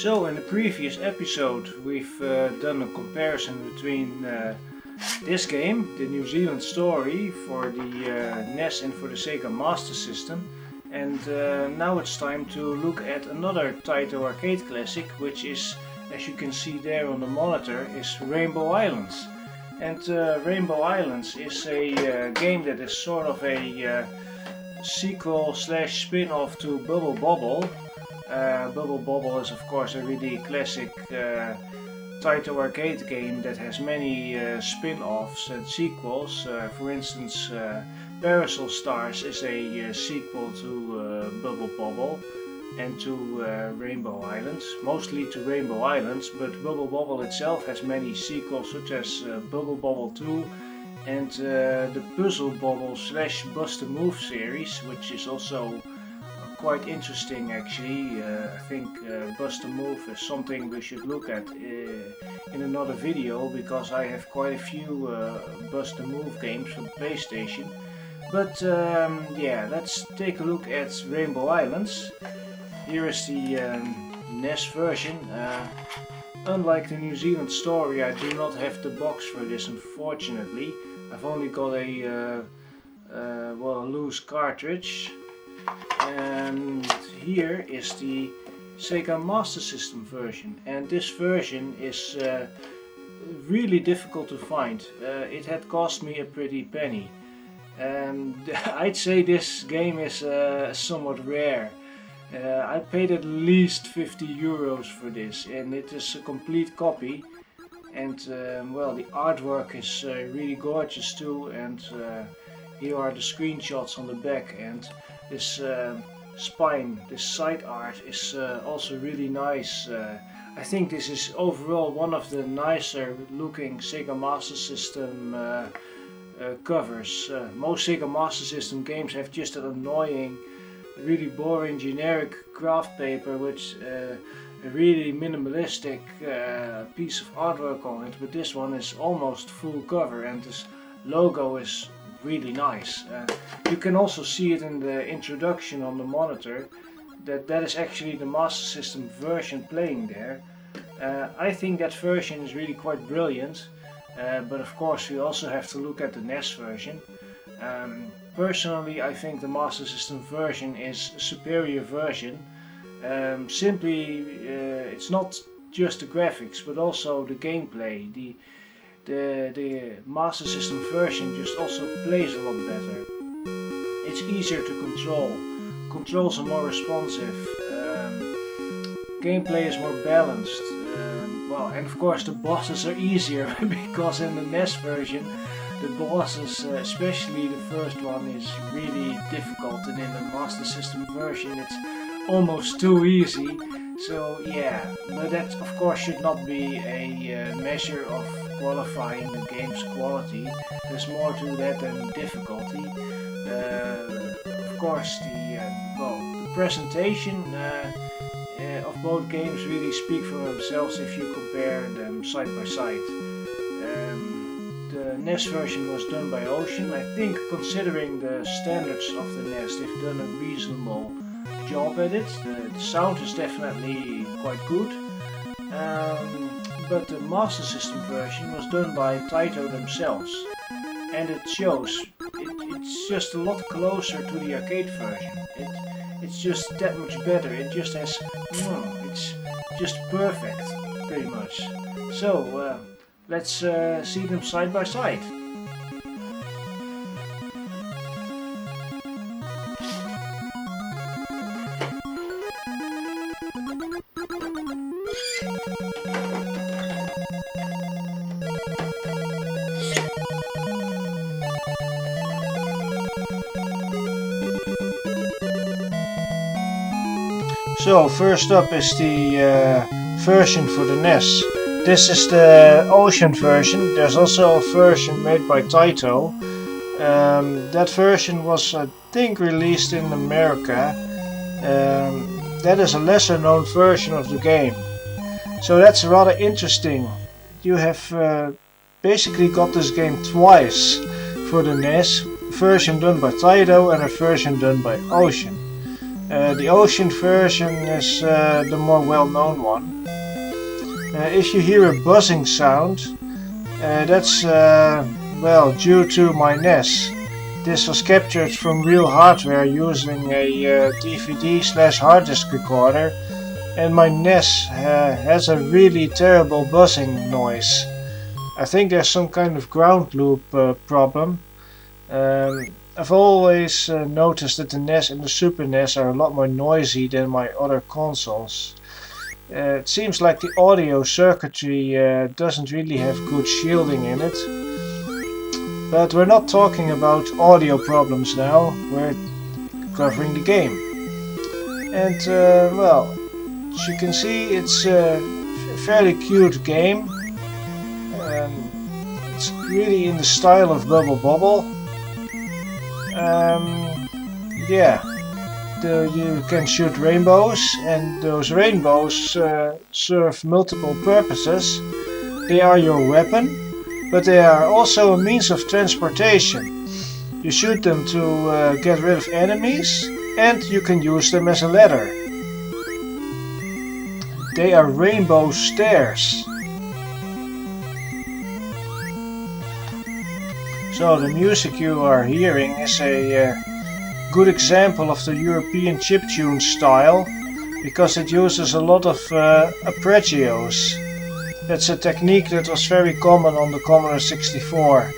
So in the previous episode we've done a comparison between this game, the New Zealand story for the NES and for the SEGA Mastersystem, and now it's time to look at another Taito arcade classic, which is, as you can see there on the monitor, is Rainbow Islands. And Rainbow Islands is a game that is sort of a sequel slash spin-off to Bubble Bobble. Bubble Bobble is of course a really classic Taito arcade game that has many spin-offs and sequels. For instance, Parasol Stars is a sequel to Bubble Bobble and to Rainbow Islands, mostly to Rainbow Islands, but Bubble Bobble itself has many sequels such as Bubble Bobble 2 and the Puzzle Bobble slash Bust a Move series, which is also quite interesting actually. I think Bust a Move is something we should look at in another video, because I have quite a few Bust a Move games from PlayStation. But yeah, let's take a look at Rainbow Islands. Here is the NES version. Unlike the New Zealand story, I do not have the box for this, unfortunately. I've only got a loose cartridge. And here is the SEGA Mastersystem version, and this version is really difficult to find. It had cost me a pretty penny, and I'd say this game is somewhat rare. I paid at least 50 euros for this, and it is a complete copy. And well, the artwork is really gorgeous too, and here are the screenshots on the back, and this spine, this side art is also really nice. I think this is overall one of the nicer looking SEGA Master System covers. Most SEGA Master System games have just an annoying, really boring generic craft paper with a really minimalistic piece of artwork on it, but this one is almost full cover, and this logo is really nice. You can also see it in the introduction on the monitor, that is actually the Master System version playing there. I think that version is really quite brilliant, but of course we also have to look at the NES version. Personally, I think the Master System version is a superior version. Simply, it's not just the graphics, but also the gameplay. The Master System version just also plays a lot better. It's easier to control. Controls are more responsive. Gameplay is more balanced. Well, and of course the bosses are easier, because in the NES version the bosses, especially the first one, is really difficult, and in the Master System version it's almost too easy. So yeah, but that of course should not be a measure of qualifying the game's quality. There's more to that than difficulty. Of course the presentation of both games really speak for themselves if you compare them side by side. The NES version was done by Ocean. I think, considering the standards of the NES, they've done a reasonable job at it. The sound is definitely quite good, but the Master System version was done by Taito themselves, and it shows. It's just a lot closer to the arcade version. It's just that much better. It just has, it's just perfect, pretty much. So let's see them side by side. So first up is the version for the NES. This is the Ocean version. There's also a version made by Taito. That version was, I think, released in America. That is a lesser known version of the game. So that's rather interesting. You have basically got this game twice for the NES. A version done by Taito and a version done by Ocean. The ocean version is the more well-known one. If you hear a buzzing sound, that's well, due to my NES. This was captured from real hardware using a DVD/hard disk recorder, and my NES has a really terrible buzzing noise. I think there's some kind of ground loop problem. I've always noticed that the NES and the Super NES are a lot more noisy than my other consoles. It seems like the audio circuitry doesn't really have good shielding in it. But we're not talking about audio problems now, we're covering the game. And well, as you can see, it's a fairly cute game. It's really in the style of Bubble Bobble. Yeah, you can shoot rainbows, and those rainbows serve multiple purposes. They are your weapon, but they are also a means of transportation. You shoot them to get rid of enemies, and you can use them as a ladder. They are rainbow stairs. So the music you are hearing is a good example of the European chiptune style, because it uses a lot of arpeggios. That's a technique that was very common on the Commodore 64.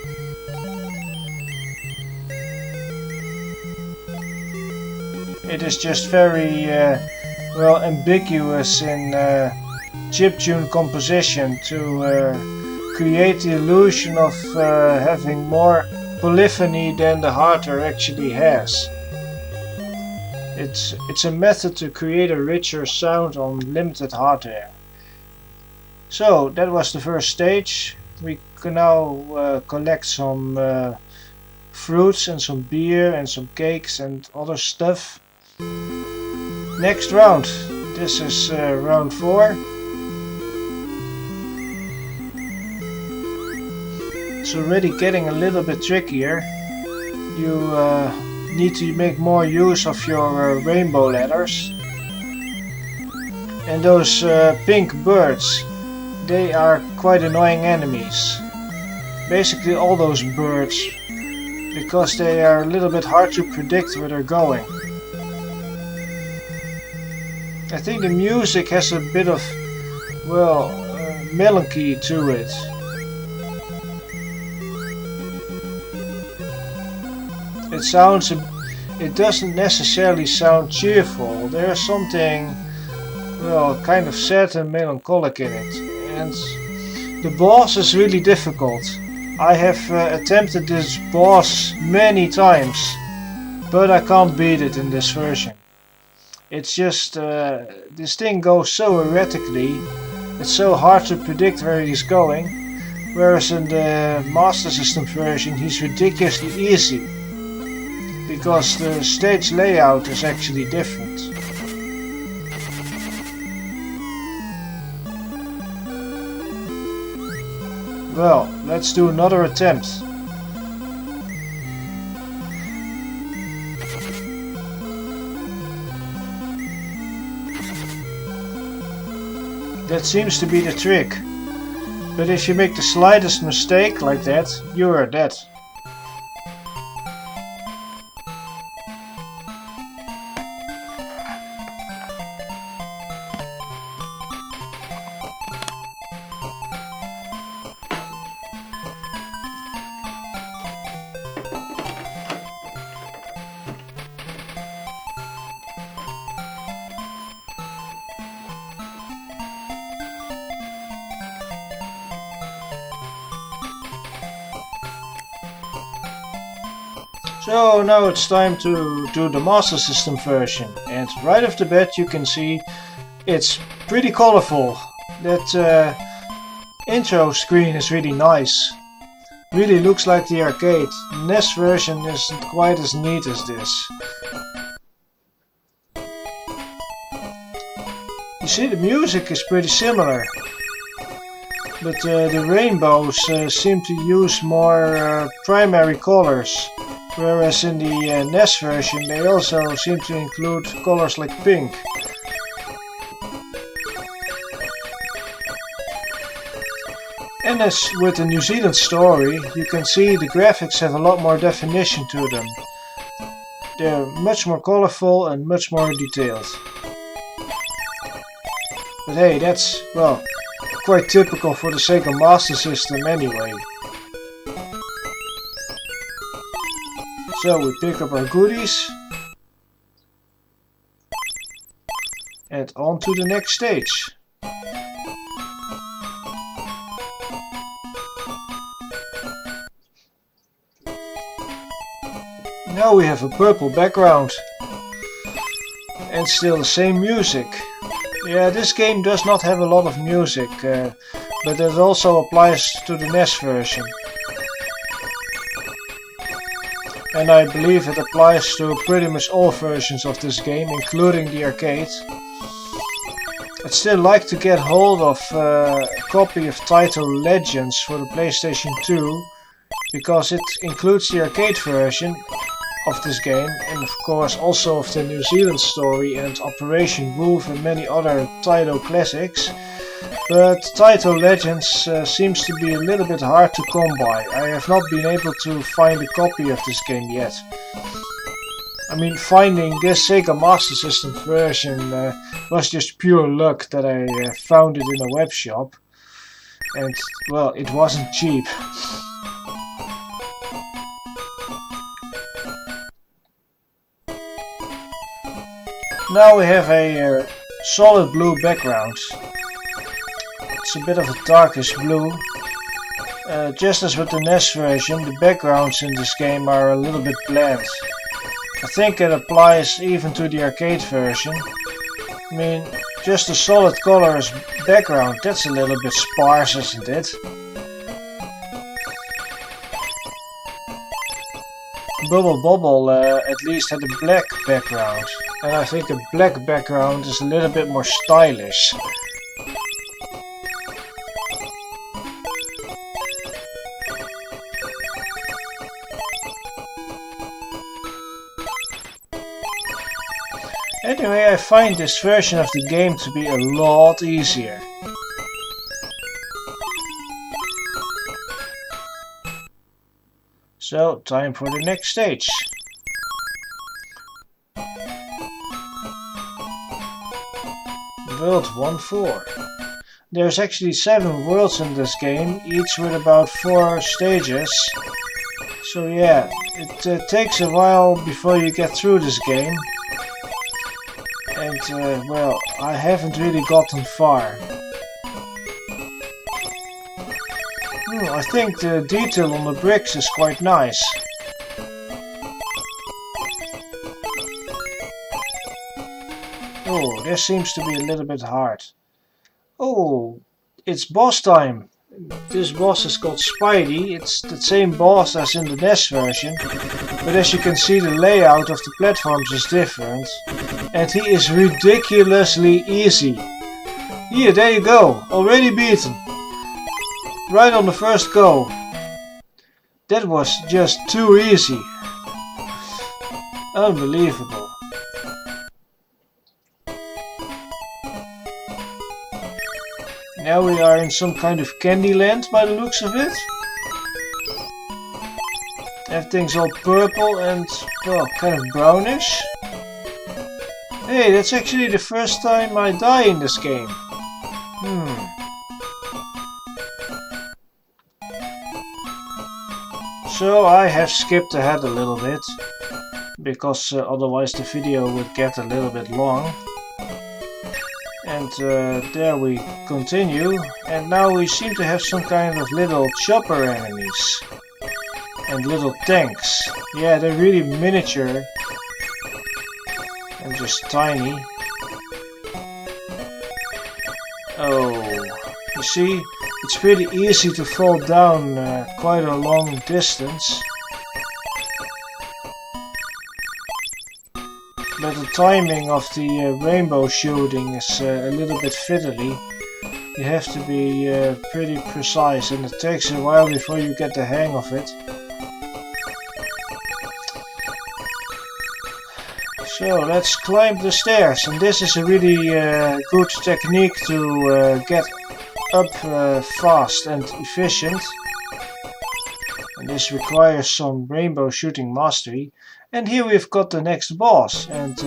It is just very well ambiguous in chiptune composition to create the illusion of having more polyphony than the hardware actually has. It's a method to create a richer sound on limited hardware. So that was the first stage. We can now collect some fruits and some beer and some cakes and other stuff. Next round. This is round 4. It's already getting a little bit trickier. You need to make more use of your rainbow ladders. And those pink birds, they are quite annoying enemies. Basically all those birds, because they are a little bit hard to predict where they're going. I think the music has a bit of, well, melancholy to it. It doesn't necessarily sound cheerful. There's something, well, kind of sad and melancholic in it. And the boss is really difficult. I have attempted this boss many times, but I can't beat it in this version. It's just, this thing goes so erratically, it's so hard to predict where he's going, whereas in the Master System version he's ridiculously easy, because the stage layout is actually different. Well, let's do another attempt. That seems to be the trick. But if you make the slightest mistake like that, you are dead. So now it's time to do the Master System version, and right off the bat you can see it's pretty colorful. That intro screen is really nice. Really looks like the arcade. The NES version isn't quite as neat as this. You see, the music is pretty similar, but the rainbows seem to use more primary colors. Whereas in the NES version they also seem to include colors like pink. And as with the New Zealand story, you can see the graphics have a lot more definition to them. They're much more colorful and much more detailed. But hey, that's, well, quite typical for the SEGA Master System anyway. So we pick up our goodies and on to the next stage. Now we have a purple background and still the same music. Yeah, this game does not have a lot of music, but it also applies to the NES version. And I believe it applies to pretty much all versions of this game, including the arcade. I'd still like to get hold of a copy of Taito Legends for the PlayStation 2, because it includes the arcade version of this game, and of course also of the New Zealand story and Operation Wolf and many other Taito classics. But Taito Legends seems to be a little bit hard to come by. I have not been able to find a copy of this game yet. I mean, finding this SEGA Master System version was just pure luck that I found it in a web shop. And, well, it wasn't cheap. Now we have a solid blue background. It's a bit of a darkish blue. Just as with the NES version, the backgrounds in this game are a little bit bland. I think it applies even to the arcade version. I mean, just a solid colors background, that's a little bit sparse, isn't it? Bubble Bobble at least had a black background, and I think a black background is a little bit more stylish. Anyway, I find this version of the game to be a lot easier. So, time for the next stage. World 1-4. There's actually 7 worlds in this game, each with about 4 stages. So yeah, it takes a while before you get through this game. And well, I haven't really gotten far. I think the detail on the bricks is quite nice. Oh, this seems to be a little bit hard. Oh, it's boss time. This boss is called Spidey. It's the same boss as in the NES version, but as you can see, the layout of the platforms is different. And he is ridiculously easy. Here, there you go, already beaten. Right on the first go. That was just too easy. Unbelievable. Now we are in some kind of candy land by the looks of it. Everything's all purple and, well, kind of brownish. Hey, that's actually the first time I die in this game. So I have skipped ahead a little bit, because otherwise the video would get a little bit long. And there we continue, and now we seem to have some kind of little chopper enemies. And little tanks. Yeah, they're really miniature. And just tiny. Oh, you see, it's pretty easy to fall down quite a long distance. But the timing of the rainbow shooting is a little bit fiddly. You have to be pretty precise, and it takes a while before you get the hang of it. So let's climb the stairs, and this is a really good technique to get up fast and efficient. And this requires some rainbow shooting mastery. And here we've got the next boss, and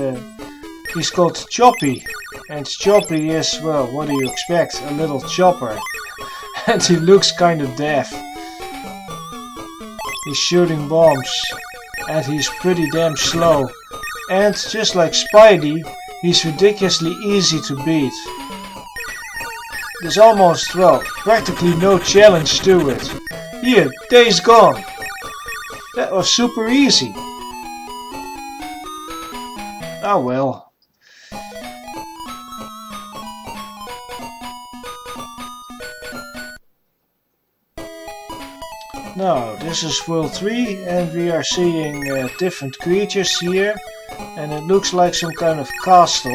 he's called Choppy. And Choppy is, well, what do you expect? A little chopper. And he looks kind of deaf. He's shooting bombs, and he's pretty damn slow. And just like Spidey, he's ridiculously easy to beat. There's almost, well, practically no challenge to it. Here, Days Gone. That was super easy. Oh well. Now, this is World 3, and we are seeing different creatures here. And it looks like some kind of castle.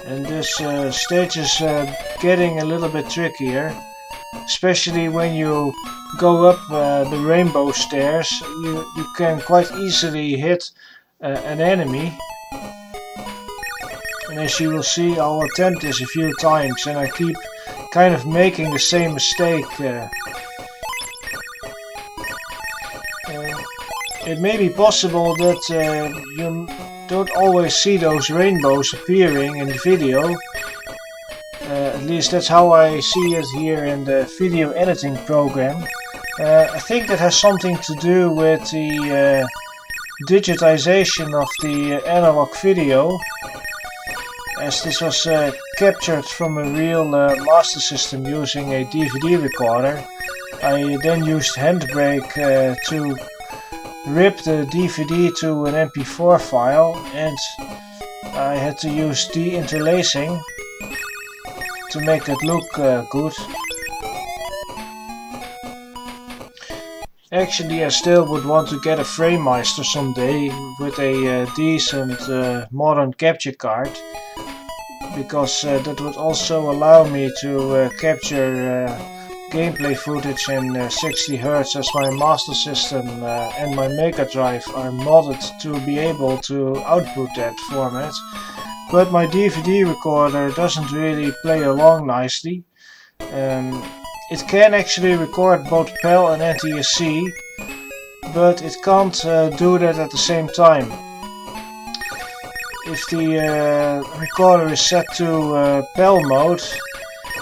And this stage is getting a little bit trickier, especially when you go up the rainbow stairs. You can quite easily hit an enemy. And as you will see, I'll attempt this a few times, and I keep kind of making the same mistake. It may be possible that you don't always see those rainbows appearing in the video. At least that's how I see it here in the video editing program. I think that has something to do with the digitization of the analog video. As this was captured from a real Master System using a DVD recorder, I then used Handbrake to rip the DVD to an MP4 file, and I had to use deinterlacing to make it look good. Actually, I still would want to get a FrameMeister someday with a decent modern capture card, because that would also allow me to capture gameplay footage in 60 Hz, as my Master System and my Mega Drive are modded to be able to output that format. But my DVD recorder doesn't really play along nicely. It can actually record both PAL and NTSC, but it can't do that at the same time. If the recorder is set to PAL mode,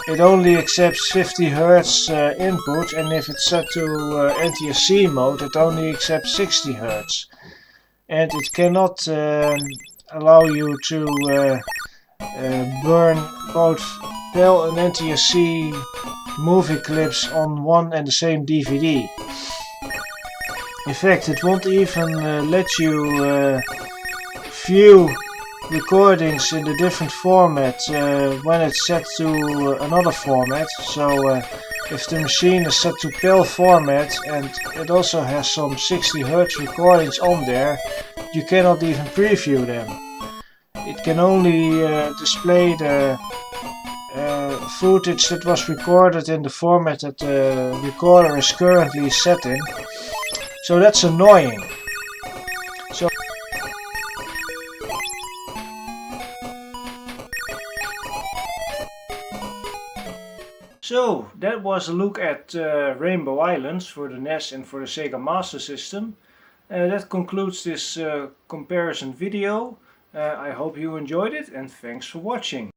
it only accepts 50 Hz input, and if it's set to NTSC mode, it only accepts 60 Hz. And it cannot allow you to burn both PAL and NTSC movie clips on one and the same DVD. In fact, it won't even let you view recordings in the different formats when it's set to another format. So if the machine is set to PAL format and it also has some 60 Hz recordings on there, you cannot even preview them. It can only display the footage that was recorded in the format that the recorder is currently set in. So that's annoying. So that was a look at Rainbow Islands for the NES and for the SEGA Master System. That concludes this comparison video. I hope you enjoyed it, and thanks for watching.